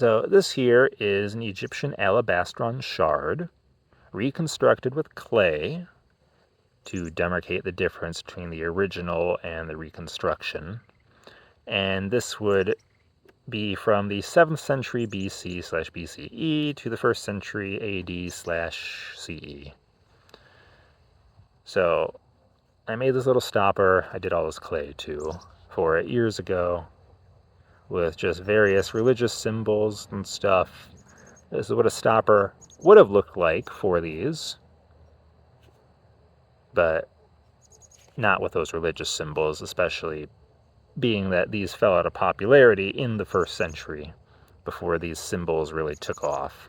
So this here is an Egyptian alabastron shard, reconstructed with clay to demarcate the difference between the original and the reconstruction. And this would be from the 7th century BC/BCE to the 1st century AD/CE. So I made this little stopper. I did all this clay too for it years ago with just various religious symbols and stuff. This is what a stopper would have looked like for these, but not with those religious symbols, especially being that these fell out of popularity in the 1st century before these symbols really took off.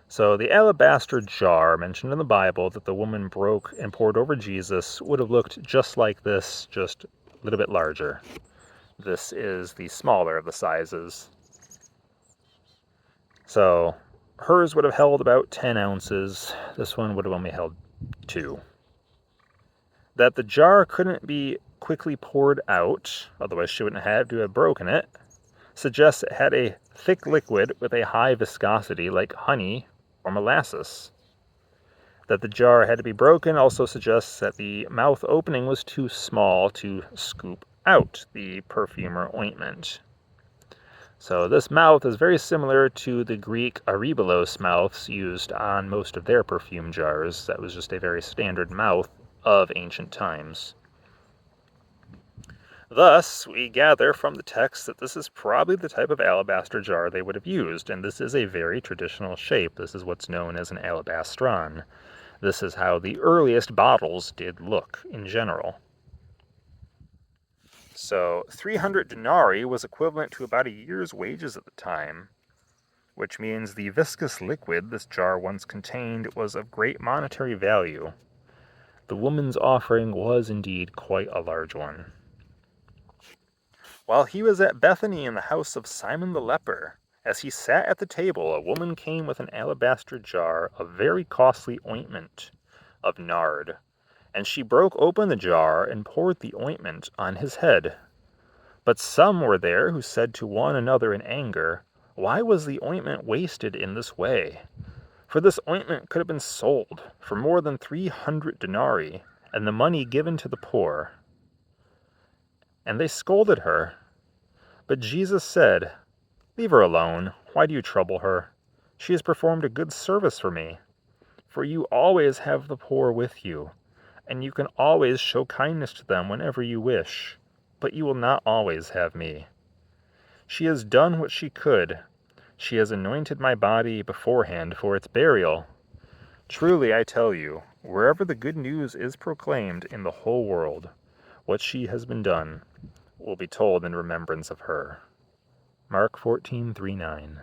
So the alabaster jar mentioned in the Bible that the woman broke and poured over Jesus would have looked just like this, just a little bit larger. This is the smaller of the sizes. So hers would have held about 10 ounces. This one would have only held 2. That the jar couldn't be quickly poured out, otherwise she wouldn't have to have broken it, suggests it had a thick liquid with a high viscosity like honey or molasses. That the jar had to be broken also suggests that the mouth opening was too small to scoop out the perfume or ointment. So this mouth is very similar to the Greek arybelos mouths used on most of their perfume jars. That was just a very standard mouth of ancient times. Thus, we gather from the text that this is probably the type of alabaster jar they would have used, and this is a very traditional shape. This is what's known as an alabastron. This is how the earliest bottles did look in general. So 300 denarii was equivalent to about a year's wages at the time, which means the viscous liquid this jar once contained was of great monetary value. The woman's offering was indeed quite a large one. While he was at Bethany in the house of Simon the leper, as he sat at the table, a woman came with an alabaster jar of very costly ointment of nard, and she broke open the jar and poured the ointment on his head. But some were there who said to one another in anger, "Why was the ointment wasted in this way? For this ointment could have been sold for more than 300 denarii, and the money given to the poor." And they scolded her. But Jesus said, "Leave her alone. Why do you trouble her? She has performed a good service for me. For you always have the poor with you, and you can always show kindness to them whenever you wish, but you will not always have me. She has done what she could. She has anointed my body beforehand for its burial. Truly I tell you, wherever the good news is proclaimed in the whole world, what she has been done will be told in remembrance of her." Mark 14:3-9.